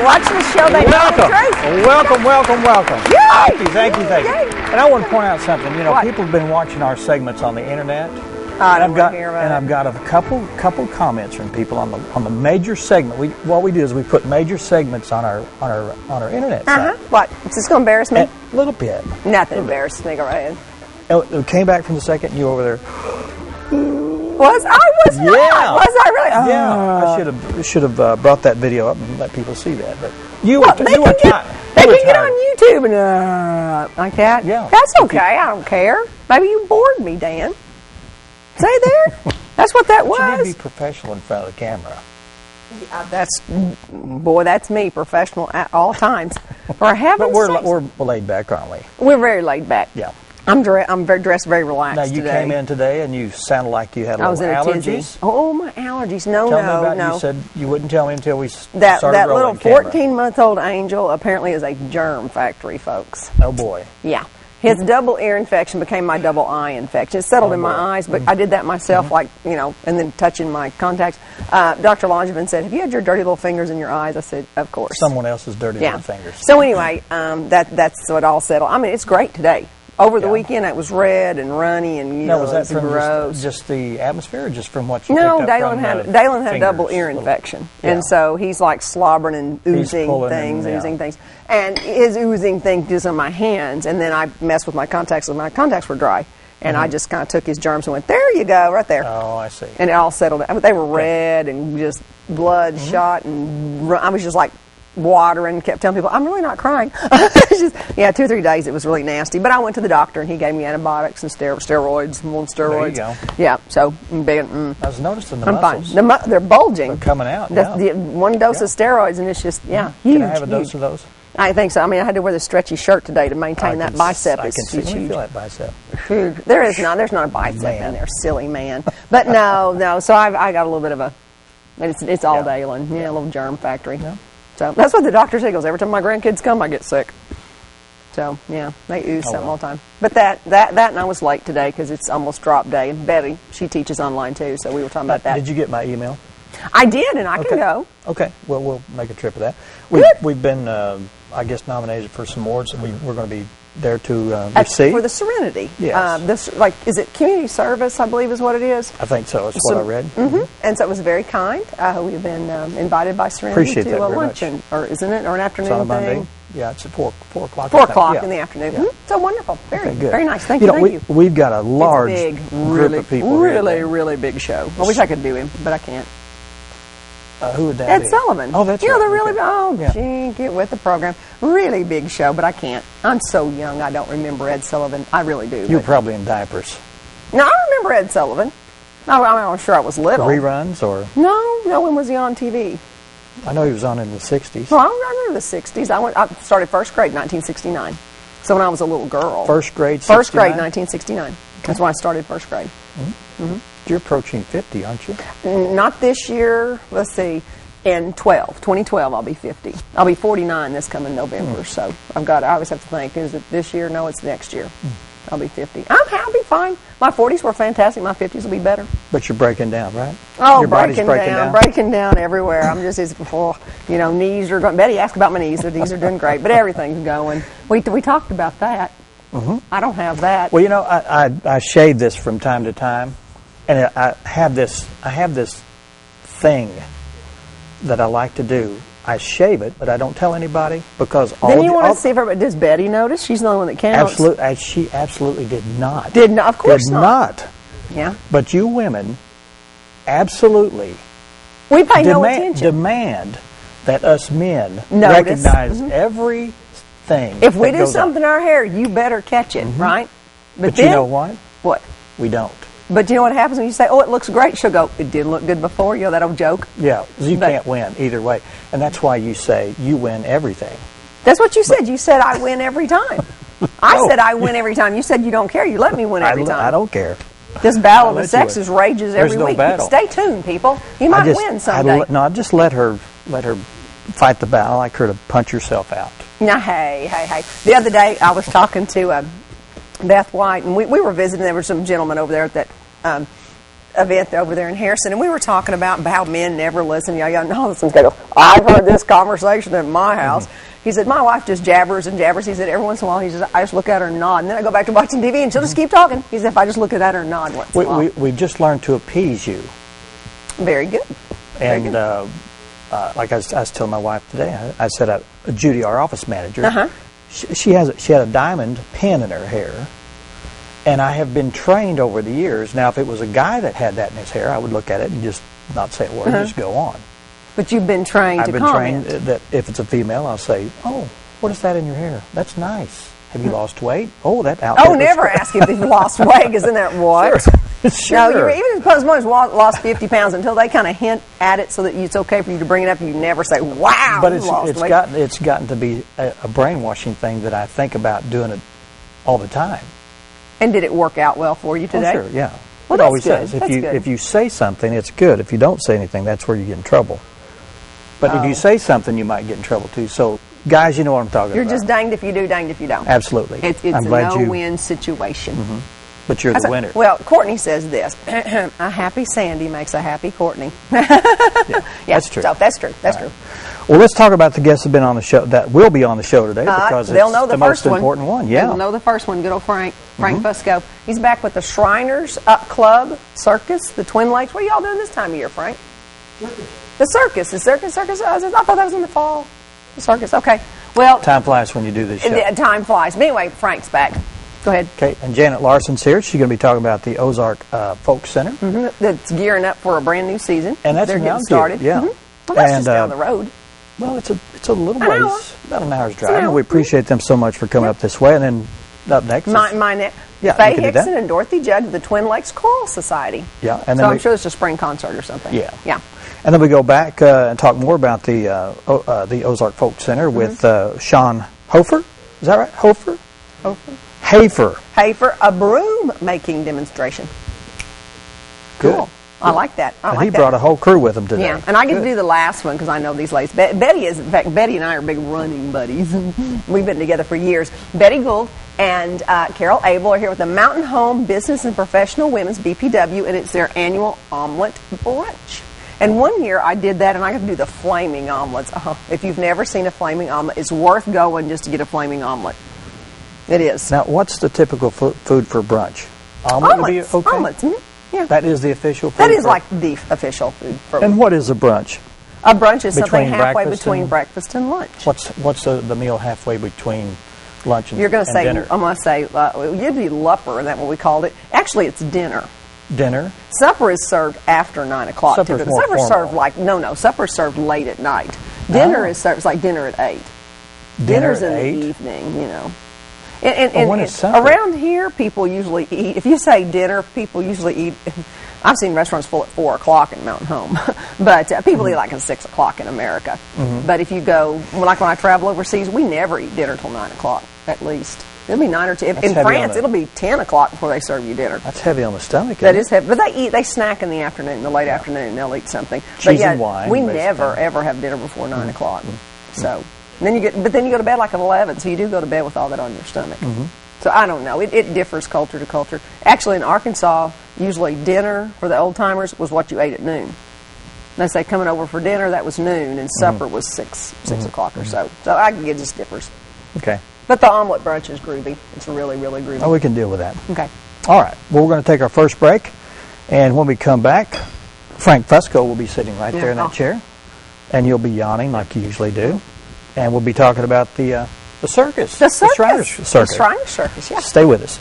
watching the show. They know the truth. Welcome. Yay! Thank you. And I want to point out something. You know, What? people have been watching our segments on the internet. I don't want to hear about it. I've got a couple comments from people on the major segment. What we do is we put major segments on our internet site. What? Is this going to embarrass me? A little bit. Nothing embarrassed me. Go right ahead. It came back from the second. You over there? Was I? Was Yeah. not. Was I really? Oh. Yeah. I should have brought that video up and let people see that. But you Well, were they can get on YouTube and like that. Yeah. That's okay. I don't care. Maybe you bored me, Dan. Say there. That's what that You need to was. be professional in front of the camera. That's me, professional at all times. For heaven's But sakes. we're laid back, aren't we? We're very laid back. Yeah. I'm dressed very relaxed Now you today. came in today and you sounded like you had I was in a tizzy. allergies. Oh, my allergies. No. You said you wouldn't tell me until we started That rolling little camera. 14-month-old angel apparently is a germ factory, folks. Oh boy. Yeah. His double ear infection became my double eye infection. It settled in my eyes, but I did that myself, and then touching my contacts. Dr. Langevin said, have you had your dirty little fingers in your eyes? I said, of course. Someone else's dirty little fingers. So anyway, that's what all settled. I mean, it's great today. Over the weekend, it was red and runny and Was that from gross. just the atmosphere, or just from what you No, picked up Dalen from had the Dalen had fingers? double ear infection, Yeah. and so he's like slobbering and oozing pulling things, and, and his oozing thing is on my hands, and then I messed with my contacts, and my contacts were dry, and I just kind of took his germs and went, there you go, right there. Oh, I see. And it all settled out. They were red and just bloodshot, and I was just like watering, kept telling people, I'm really not crying. It's just, 2 or 3 days it was really nasty. But I went to the doctor and he gave me antibiotics and steroids, more steroids. There you go. Yeah, so I was noticing the I'm muscles. fine. They're bulging. They're coming out. The one dose of steroids and it's just, huge. Can I have a dose of those? I think so. I mean, I had to wear the stretchy shirt today to maintain that bicep. I It's can see. Let me huge. feel that bicep. Huge. There's not a bicep in there, silly man. But no. So I got a little bit of it's all Dalen. Yeah, a little germ factory. Yeah. So that's what the doctor said. He goes, every time my grandkids come, I get sick. So yeah, they ooze something all the time. But that and I was late today because it's almost drop day. And Betty, she teaches online too, so we were talking about that. Did you get my email? I did, and I can go. Okay. Well, we'll make a trip of that. We've been, I guess, nominated for some awards, and we're going to be there to receive. For the Serenity. Yes. Is it community service, I believe is what it is? I think so. That's what I read. Mm-hmm. And so it was very kind. We've been invited by Serenity Appreciate to that a very luncheon, or isn't it, or an afternoon It's on a Monday. thing? Yeah, it's at 4 o'clock. 4 o'clock in the Yeah. afternoon. Yeah. So wonderful. Very Okay, good. Very nice. Thank you. We've got a large big, group of people here today. really big show. I wish I could do him, but I can't. Who would that Ed be? Sullivan. Oh, that's right. They're really, Okay. gee, get with the program. Really big show, but I can't. I'm so young, I don't remember Ed Sullivan. I really do. You were probably in diapers. No, I remember Ed Sullivan. I'm sure I was little. Reruns or? No, when was he on TV? I know he was on in the 60s. Well, I remember the 60s. I started first grade in 1969. So when I was a little girl. First grade, 69? First grade, 1969. That's when I started first grade. Mm-hmm. You're approaching 50, aren't you? Not this year. Let's see. In 2012, I'll be 50. I'll be 49 this coming November. So I always have to think, is it this year? No, it's next year. I'll be 50. I'll be fine. My 40s were fantastic. My 50s will be better. But you're breaking down, right? Oh, Your body's breaking down everywhere. I'm just, knees are going. Betty asked about my knees. Their knees are doing great, but everything's going. We talked about that. Mm-hmm. I don't have that. Well, I shave this from time to time, and I have this thing that I like to do. I shave it, but I don't tell anybody because Then you want to see if everybody, does Betty notice? She's the only one that counts. Absolutely, she absolutely did not. Did not, of course not. Yeah. But you women absolutely we pay no attention. Demand that us men notice. recognize everything. If we do something to our hair, you better catch it, right? But you know what? What? We don't. But you know what happens when you say, oh, it looks great? She'll go, it didn't look good before. That old joke. Yeah, you can't win either way. And that's why you say you win everything. That's what you said. You said I win every time. I said I win every time. You said you don't care. You let me win every time. I don't care. This battle of the sexes rages every week. Battle. Stay tuned, people. You might win someday. I just let her fight the battle. I like her to punch herself out. Now, hey. The other day, I was talking to Beth White, and we were visiting. There were some gentlemen over there that event over there in Harrison, and we were talking about how men never listen. Y'all know this one's going to go, I've heard this conversation at my house. He said, my wife just jabbers and jabbers. He said, every once in a while, I just look at her and nod, and then I go back to watching TV, and she'll just keep talking. He said, if I just look at her and nod once in a while. We've just learned to appease you. Very good. And like I was telling my wife today, I said, Judy, our office manager, she had a diamond pin in her hair, and I have been trained over the years. Now, if it was a guy that had that in his hair, I would look at it and just not say a word, just go on. But you've been trained to comment. I've been trained that if it's a female, I'll say, oh, what is that in your hair? That's nice. Have you lost weight? Oh, that outfit. Oh, never ask if you've lost weight, because then that what? Sure. No, even if someone's lost 50 pounds, until they kind of hint at it so that it's okay for you to bring it up, you never say, wow, but it's gotten to be a brainwashing thing that I think about doing it all the time. And did it work out well for you today? Oh, sure, yeah. Well, it always good. does. If you say something, it's good. If you don't say anything, that's where you get in trouble. But if you say something, you might get in trouble too. So, guys, you know what I'm talking about. You're just danged if you do, danged if you don't. Absolutely. It's a no-win situation. But you're the winner. Well, Courtney says this: a happy Sandy makes a happy Courtney. That's true. So that's true. That's true. Well, let's talk about the guests that have been on the show, that will be on the show today, because they'll know the most first one. important one. Yeah. They'll know the first one. Good old Frank Fusco. He's back with the Shriners Club Circus, the Twin Lakes. What are y'all doing this time of year, Frank? The circus. The circus. I thought that was in the fall. The circus. Okay. Well, time flies when you do this show. Time flies. But anyway, Frank's back. Go ahead. Okay, and Janet Larson's here. She's going to be talking about the Ozark Folk Center. That's gearing up for a brand new season. And that's They're now getting started. Yeah. Well, that's just down the road. Well, it's a little ways, about an hour's drive. An hour. And we appreciate them so much for coming up this way. And then up next, Faye Hickson and Dorothy Judd of the Twin Lakes Choral Society. Yeah, and then I'm sure it's a spring concert or something. Yeah. And then we go back and talk more about the Ozark Folk Center with Sean Hofer. Is that right? Hofer. Hafer, a broom making demonstration. Good. Cool. I like that. He brought a whole crew with him today. Yeah, and I get to do the last one because I know these ladies. Betty is, in fact, Betty and I are big running buddies. We've been together for years. Betty Gould and Carol Abel are here with the Mountain Home Business and Professional Women's BPW, and it's their annual omelet brunch. And one year I did that, and I got to do the flaming omelets. If you've never seen a flaming omelet, it's worth going just to get a flaming omelet. It is. Now, what's the typical food for brunch? Omelet would be okay? Omelets. Yeah. That is the official food? That is like the official food. And what is a brunch? A brunch is something halfway between breakfast and lunch. What's the meal halfway between lunch and dinner? You're going to say, I'm going to say, you'd be lupper, isn't that what we called it? Actually, it's dinner. Dinner? Supper is served after 9 o'clock. Supper's more Supper's formal. served supper's served late at night. Dinner is served, it's like dinner at 8. Dinner's in the evening, you know. And when is supper? Around here, people usually eat. If you say dinner, people usually eat. I've seen restaurants full at 4 o'clock in Mountain Home, but people eat like at 6 o'clock in America. But if you go, like when I travel overseas, we never eat dinner till 9 o'clock at least. It'll be 9 or 10. In France, it'll be 10 o'clock before they serve you dinner. That's heavy on the stomach. That is heavy, but they snack in the afternoon, the late afternoon. They'll eat something. Cheese and wine. We never ever have dinner before 9 o'clock. So. And then you go to bed like at 11, so you do go to bed with all that on your stomach. So I don't know. It differs culture to culture. Actually, in Arkansas, usually dinner for the old timers was what you ate at noon. They say coming over for dinner, that was noon, and supper was 6 o'clock or so. So it just differs. Okay. But the omelet brunch is groovy. It's really, really groovy. Oh, we can deal with that. Okay. All right. Well, we're going to take our first break, and when we come back, Frank Fusco will be sitting right there in that chair, and you'll be yawning like you usually do. And we'll be talking about the circus. The circus. The Shriners Circus. The Shriners Circus, yeah. Stay with us.